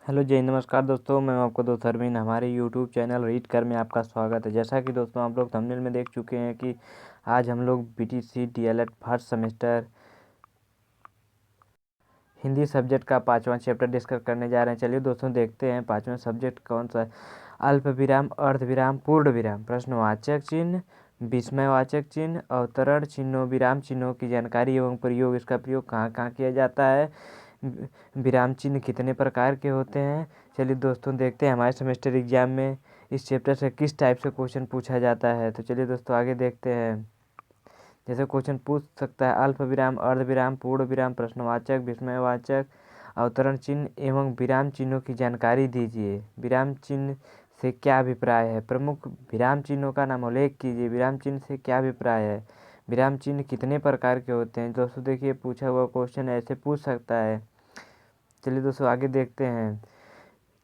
Hello जय नमस्कार दोस्तों, मैं आपको दोस्त अरविंद। हमारे यूट्यूब चैनल रीड कर में आपका स्वागत है। जैसा कि दोस्तों आप लोग थंबनेल में देख चुके हैं कि आज हम लोग BTC DElEd first semester Hindi subject का 5वां चैप्टर डिस्कस करने जा रहे हैं। चलिए दोस्तों देखते हैं 5वां सब्जेक्ट कौन सा है। अल्प विराम, अर्ध विराम, पूर्ण विराम, प्रश्नवाचक चिन्ह, विस्मयवाचक चिन्ह, अवतरण चिन्हों, विराम चिन्हों की जानकारी एवं प्रयोग। इसका प्रयोग कहाँ कहाँ किया जाता है, विराम चिन्ह कितने प्रकार के होते हैं। चलिए दोस्तों देखते हैं हमारे सेमेस्टर एग्जाम में इस चैप्टर से किस टाइप से क्वेश्चन पूछा जाता है। तो चलिए दोस्तों आगे देखते हैं। जैसे क्वेश्चन पूछ सकता है, अल्प विराम, अर्ध विराम, पूर्ण विराम, प्रश्नवाचक, विस्मयवाचक, अवतरण चिन्ह एवं विराम चिन्हों की जानकारी दीजिए। विराम चिन्ह से क्या अभिप्राय है, प्रमुख विराम चिन्हों का नाम उल्लेख कीजिए। विराम चिन्ह से क्या अभिप्राय है, विराम चिन्ह कितने प्रकार के होते हैं। दोस्तों देखिए पूछा हुआ क्वेश्चन ऐसे पूछ सकता है। चलिए दोस्तों आगे देखते हैं।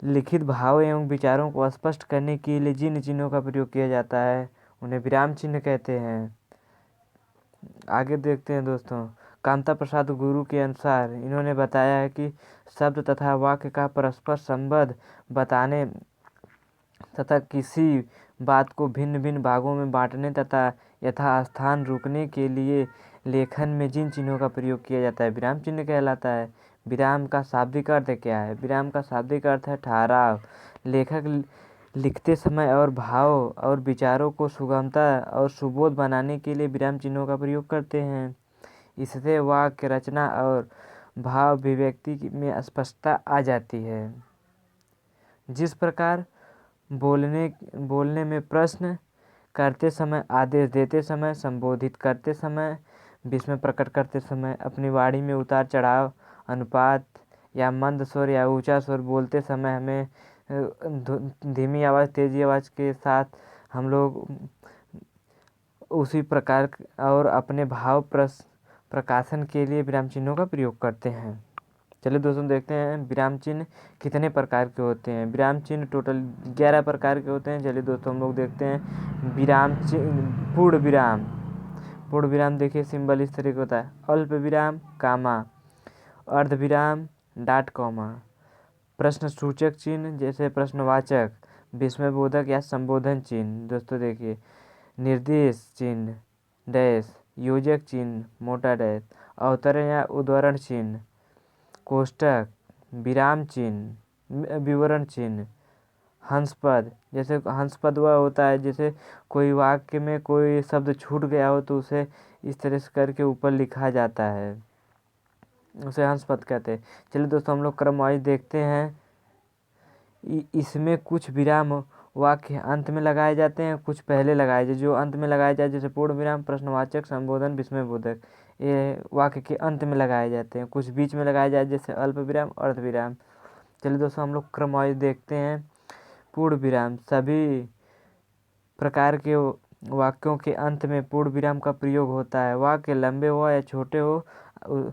लिखित भाव एवं विचारों को स्पष्ट करने के लिए जिन चिन्हों का प्रयोग किया जाता है उन्हें विराम चिन्ह कहते हैं। आगे देखते हैं दोस्तों। कांता प्रसाद गुरु के अनुसार इन्होंने बताया है कि शब्द तथा वाक्य का परस्पर संबंध बताने तथा किसी बात को भिन्न भिन्न भागों में बांटने तथा यथास्थान रुकने के लिए लेखन में जिन चिन्हों का प्रयोग किया जाता है विराम चिन्ह कहलाता है। विराम का शाब्दिक अर्थ क्या है, विराम का शाब्दिक अर्थ है ठहराव। लेखक लिखते समय और भाव और विचारों को सुगमता और सुबोध बनाने के लिए विराम चिन्हों का प्रयोग करते हैं। इससे वाक्य रचना और भाव अभिव्यक्ति में स्पष्टता आ जाती है। जिस प्रकार बोलने में प्रश्न करते समय, आदेश देते समय, संबोधित करते समय, विस्मय प्रकट करते समय, अपनी वाणी में उतार चढ़ाव अनुपात या मंद स्वर या ऊंचा स्वर बोलते समय हमें धीमी आवाज़ तेजी आवाज़ के साथ हम लोग उसी प्रकार और अपने भाव प्रकाशन के लिए विराम चिन्हों का प्रयोग करते हैं। चलिए दोस्तों देखते हैं विराम चिन्ह कितने प्रकार के होते हैं। विराम चिन्ह टोटल 11 प्रकार के होते हैं। चलिए दोस्तों हम लोग देखते हैं विराम चिन्ह। पूर्ण विराम, पूर्ण विराम देखिए सिंबल इस तरह का होता है। अल्प विराम कामा, अर्ध विराम डॉट कॉमा, प्रश्न सूचक चिन्ह जैसे प्रश्नवाचक, विस्मयबोधक या संबोधन चिन्ह। दोस्तों देखिए निर्देश चिन्ह डैश, योजक चिन्ह मोटा डैश, अवतरण या उद्धरण चिन्ह, कोष्टक, विराम चिन्ह, विवरण चिन्ह, हंसपद। जैसे हंसपद वह होता है जैसे कोई वाक्य में कोई शब्द छूट गया हो तो उसे इस तरह से करके ऊपर लिखा जाता है, उसे हंसपद कहते हैं। चलिए दोस्तों हम लोग क्रमवाइज देखते हैं। इसमें कुछ विराम वाक्य अंत में लगाए जाते हैं, कुछ पहले लगाए जाए। जो अंत में लगाए जाए जैसे पूर्ण विराम, प्रश्नवाचक, संबोधन, विस्मयबोधक, ये वाक्य के अंत में लगाए जाते हैं। कुछ बीच में लगाए जाए जैसे अल्प विराम, अर्ध विराम। चलिए दोस्तों हम लोग क्रमवाइज देखते हैं। पूर्ण विराम, सभी प्रकार के वाक्यों के अंत में पूर्ण विराम का प्रयोग होता है। वाक्य लंबे हो या छोटे हो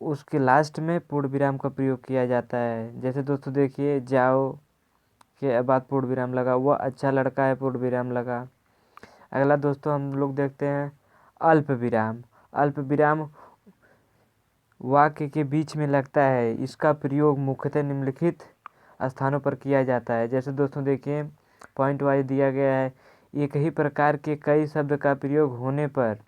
उसके लास्ट में पूर्ण विराम का प्रयोग किया जाता है। जैसे दोस्तों देखिए जाओ के बाद पूर्ण विराम लगा, वह अच्छा लड़का है पूर्ण विराम लगा। अगला दोस्तों हम लोग देखते हैं अल्प विराम। अल्प विराम वाक्य के बीच में लगता है। इसका प्रयोग मुख्यतः निम्नलिखित स्थानों पर किया जाता है। जैसे दोस्तों देखिए पॉइंट वाइज दिया गया है। एक ही प्रकार के कई शब्द का प्रयोग होने पर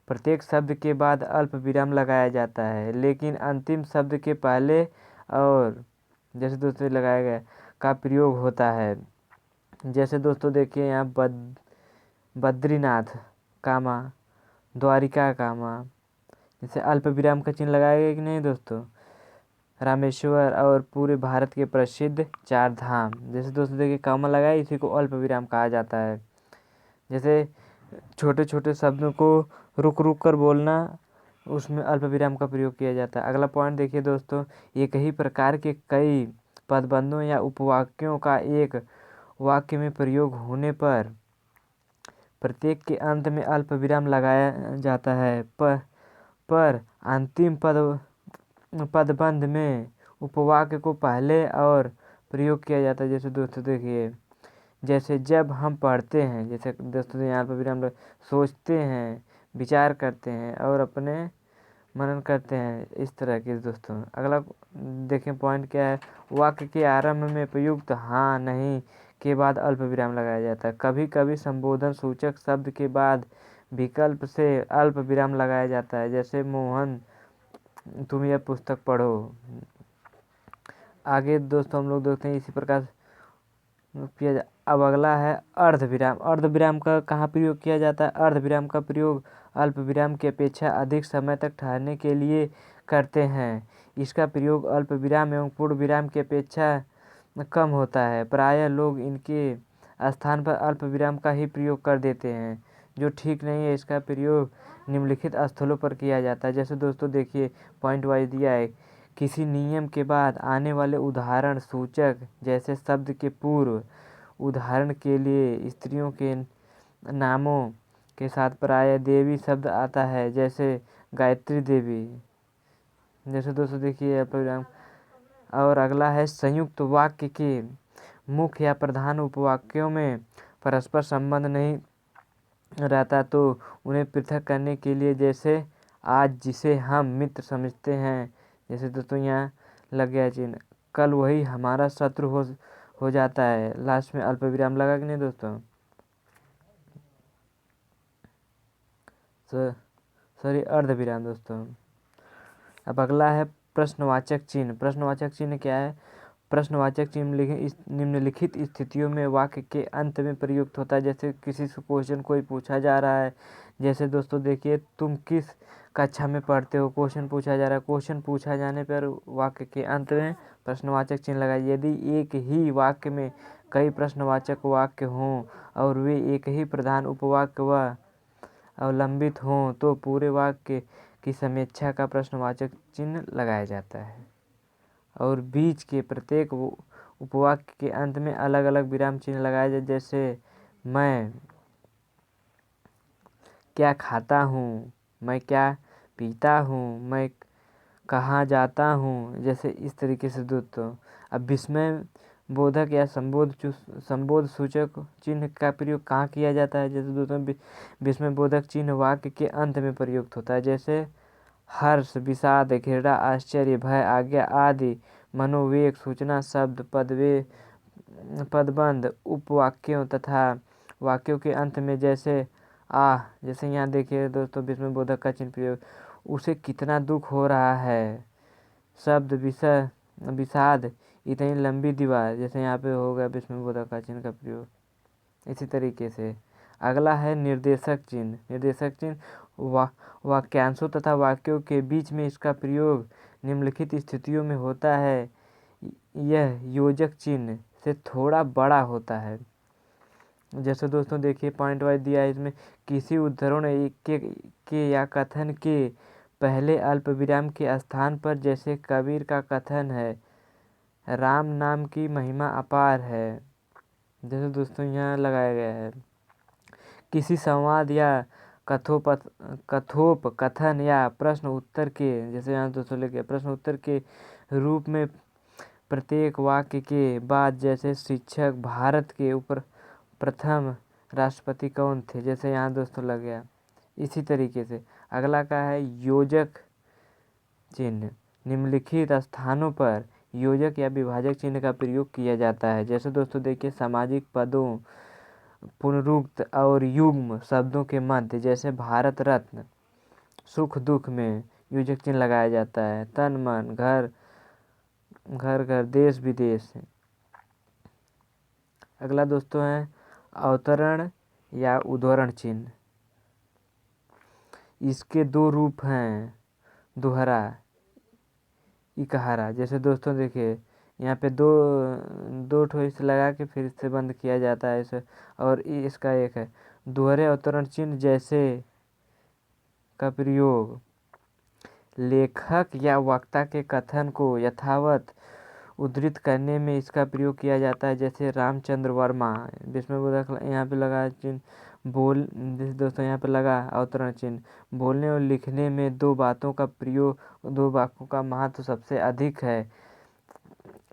प्रत्येक शब्द के बाद अल्प विराम लगाया जाता है, लेकिन अंतिम शब्द के पहले और जैसे दोस्तों लगाया गया का प्रयोग होता है। जैसे दोस्तों देखिए यहाँ बद्रीनाथ कामा, द्वारिका कामा, जैसे अल्प विराम का चिन्ह लगाया गया कि नहीं दोस्तों। रामेश्वर और पूरे भारत के प्रसिद्ध 4 धाम। जैसे दोस्तों देखिए कामा लगाया, इसी को अल्प विराम कहा जाता है। जैसे छोटे छोटे शब्दों को रुक रुक कर बोलना, उसमें अल्प विराम का प्रयोग किया जाता है। अगला पॉइंट देखिए दोस्तों, एक ही प्रकार के कई पदबंधों या उपवाक्यों का एक वाक्य में प्रयोग होने पर प्रत्येक के अंत में अल्प विराम लगाया जाता है। पर अंतिम पदबंध में उपवाक्य को पहले और प्रयोग किया जाता है। जैसे दोस्तों देखिए जैसे जब हम पढ़ते हैं, जैसे दोस्तों यहाँ पर विराम सोचते हैं, विचार करते हैं और अपने मनन करते हैं, इस तरह के दोस्तों। अगला देखें पॉइंट क्या है। वाक्य के आरंभ में प्रयुक्त हाँ नहीं के बाद अल्प विराम लगाया जाता है। कभी कभी संबोधन सूचक शब्द के बाद विकल्प से अल्प विराम लगाया जाता है, जैसे मोहन तुम यह पुस्तक पढ़ो। आगे दोस्तों हम लोग देखते हैं इसी प्रकार किया अब अगला है अर्ध विराम। अर्ध विराम का कहाँ प्रयोग किया जाता है? अर्ध विराम का प्रयोग अल्प विराम की अपेक्षा अधिक समय तक ठहरने के लिए करते हैं। इसका प्रयोग अल्प विराम एवं पूर्ण विराम की अपेक्षा कम होता है। प्रायः लोग इनके स्थान पर अल्प विराम का ही प्रयोग कर देते हैं, जो ठीक नहीं है। इसका प्रयोग निम्नलिखित स्थलों पर किया जाता है। जैसे दोस्तों देखिए पॉइंट वाइज दिया है, किसी नियम के बाद आने वाले उदाहरण सूचक जैसे शब्द के पूर्व। उदाहरण के लिए स्त्रियों के नामों के साथ प्रायः देवी शब्द आता है, जैसे गायत्री देवी। जैसे दोस्तों देखिए प्रोग्राम। और अगला है संयुक्त वाक्य के मुख्य या प्रधान उपवाक्यों में परस्पर संबंध नहीं रहता तो उन्हें पृथक करने के लिए, जैसे आज जिसे हम मित्र समझते हैं, जैसे दोस्तों यहाँ लग गया चिन्ह, कल वही हमारा शत्रु हो जाता है। लास्ट में अल्प विराम लगा कि नहीं दोस्तों? सॉरी अर्ध विराम दोस्तों। अब अगला है प्रश्नवाचक चिन्ह। प्रश्नवाचक चिन्ह क्या है? प्रश्नवाचक चिन्ह निम्नलिखित स्थितियों में वाक्य के अंत में प्रयुक्त होता है। जैसे किसी से क्वेश्चन कोई पूछा जा रहा है, जैसे दोस्तों देखिए तुम किस कक्षा में पढ़ते हो, क्वेश्चन पूछा जा रहा है। क्वेश्चन पूछा जाने पर वाक्य के अंत में प्रश्नवाचक चिन्ह लगाइए। यदि एक ही वाक्य में कई प्रश्नवाचक वाक्य हों और वे एक ही प्रधान उपवाक्य व अवलंबित हों तो पूरे वाक्य की समीक्षा का प्रश्नवाचक चिन्ह लगाया जाता है। और बीच के प्रत्येक उपवाक्य के अंत में अलग अलग विराम चिन्ह लगाया जाए, जैसे मैं क्या खाता हूँ, मैं क्या पीता हूँ, मैं कहाँ जाता हूँ, जैसे इस तरीके से दोस्तों। अब विस्मय बोधक या संबोध सूचक चिन्ह का प्रयोग कहाँ किया जाता है? जैसे दोस्तों विस्मय बोधक चिन्ह वाक्य के अंत में प्रयुक्त होता है, जैसे हर्ष, विषाद, घृणा, आश्चर्य, भय, आज्ञा आदि मनोवेग सूचना शब्द पदबंध उपवाक्यों तथा वाक्यों के अंत में, जैसे जैसे यहाँ देखिए दोस्तों विस्मय बोधक का चिन्ह प्रयोग, उसे कितना दुख हो रहा है। शब्द विषाद, इतनी लंबी दीवार, जैसे यहाँ पे होगा विस्मय बोधक का चिन्ह का प्रयोग। इसी तरीके से अगला है निर्देशक चिन्ह। निर्देशक चिन्ह वाक्यांशों तथा वाक्यों के बीच में इसका प्रयोग निम्नलिखित स्थितियों में होता है। यह योजक चिन्ह से थोड़ा बड़ा होता है। जैसे दोस्तों देखिए पॉइंट वाइज दिया है इसमें, किसी उद्धरण के या कथन के पहले अल्प विराम के स्थान पर, जैसे कबीर का कथन है, राम नाम की महिमा अपार है, जैसे दोस्तों यहाँ लगाया गया है। किसी संवाद या कथोपकथन या प्रश्न उत्तर के, जैसे यहाँ दोस्तों लिखे प्रश्न उत्तर के रूप में प्रत्येक वाक्य के बाद, जैसे शिक्षक भारत के ऊपर प्रथम राष्ट्रपति कौन थे, जैसे यहाँ दोस्तों लग गया। इसी तरीके से अगला का है योजक चिन्ह। निम्नलिखित स्थानों पर योजक या विभाजक चिन्ह का प्रयोग किया जाता है। जैसे दोस्तों देखिए सामाजिक पदों, पुनरुक्त और युग्म शब्दों के मध्य, जैसे भारत रत्न, सुख दुख में योजक चिन्ह लगाया जाता है। तन मन, घर घर, देश विदेश। अगला दोस्तों है अवतरण या उद्धरण चिन्ह। इसके दो रूप हैं, दोहरा, इकहारा। जैसे दोस्तों देखिए यहाँ पे दो ठो इसे लगा के फिर इससे बंद किया जाता है इसे, और इसका एक है दोहरे अवतरण चिन्ह जैसे का प्रयोग लेखक या वक्ता के कथन को यथावत उद्धृत करने में इसका प्रयोग किया जाता है। जैसे रामचंद्र वर्मा, जिसमें बोधक यहाँ पे लगा चिन्ह जैसे दोस्तों यहाँ पे लगा अवतरण चिन्ह, बोलने और लिखने में दो बातों का प्रयोग, दो वाक्यों का महत्व सबसे अधिक है,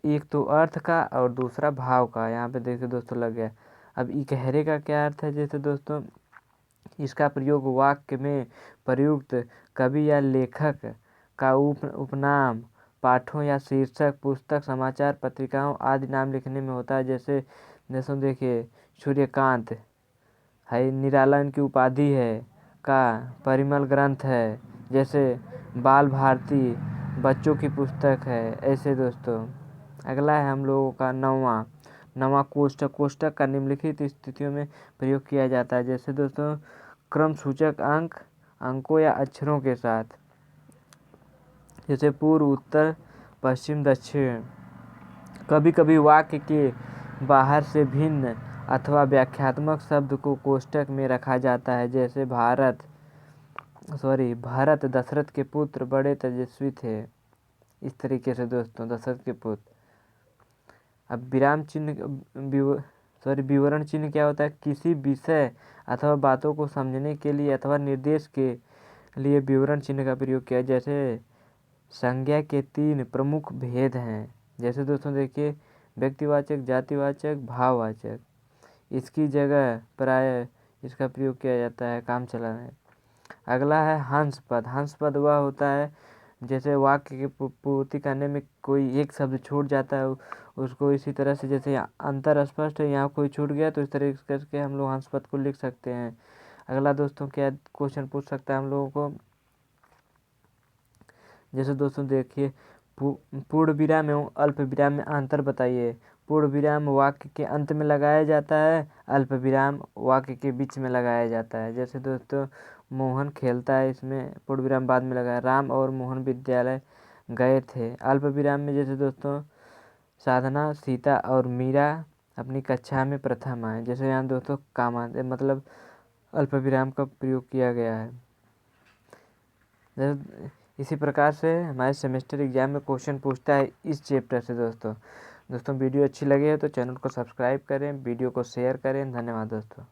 एक तो अर्थ का और दूसरा भाव का। यहाँ पे देखिए दोस्तों लग गया। अब इकहरे का क्या अर्थ है? जैसे दोस्तों इसका प्रयोग वाक्य में प्रयुक्त कवि या लेखक का उपनाम पाठों या शीर्षक पुस्तक, समाचार पत्रिकाओं आदि नाम लिखने में होता है। जैसे देखिए सूर्यकांत है, निराला इनकी उपाधि है, का परिमल ग्रंथ है, जैसे बाल भारती बच्चों की पुस्तक है। ऐसे दोस्तों अगला है हम लोगों का नवा कोष्टक का निम्नलिखित स्थितियों में प्रयोग किया जाता है। जैसे दोस्तों क्रम सूचक अंकों या अक्षरों के साथ, जैसे पूर्व, उत्तर, पश्चिम, दक्षिण। कभी कभी वाक्य के बाहर से भिन्न अथवा व्याख्यात्मक शब्द को कोष्टक में रखा जाता है। जैसे भरत दशरथ के पुत्र बड़े तेजस्वी थे। इस तरीके से दोस्तों दशरथ के पुत्र। अब विवरण चिन्ह क्या होता है? किसी विषय अथवा बातों को समझने के लिए अथवा निर्देश के लिए विवरण चिन्ह का प्रयोग किया। जैसे संज्ञा के 3 प्रमुख भेद हैं। जैसे दोस्तों देखिए व्यक्तिवाचक, जातिवाचक, भाववाचक। इसकी जगह प्राय इसका प्रयोग किया जाता है काम चलाना। अगला है हंस पद वह होता है जैसे वाक्य की पूर्ति करने में कोई एक शब्द छूट जाता है उसको, इसी तरह से जैसे अंतर स्पष्ट है, यहाँ कोई छूट गया तो इस तरह करके हम लोग हंस पद को लिख सकते हैं। अगला दोस्तों क्या क्वेश्चन पूछ सकता है हम लोगों को? जैसे दोस्तों देखिए पूर्ण विराम एवं अल्प विराम में अंतर बताइए। पूर्ण विराम वाक्य के अंत में लगाया जाता है, अल्प विराम वाक्य के बीच में लगाया जाता है। जैसे दोस्तों मोहन खेलता है, इसमें पूर्ण विराम बाद में लगाया। राम और मोहन विद्यालय गए थे, अल्प विराम में। जैसे दोस्तों साधना, सीता और मीरा अपनी कक्षा में प्रथम आए। जैसे यहाँ दोस्तों मतलब अल्प विराम का प्रयोग किया गया है। इसी प्रकार से हमारे सेमेस्टर एग्जाम में क्वेश्चन पूछता है इस चैप्टर से। दोस्तों वीडियो अच्छी लगी है तो चैनल को सब्सक्राइब करें, वीडियो को शेयर करें। धन्यवाद दोस्तों।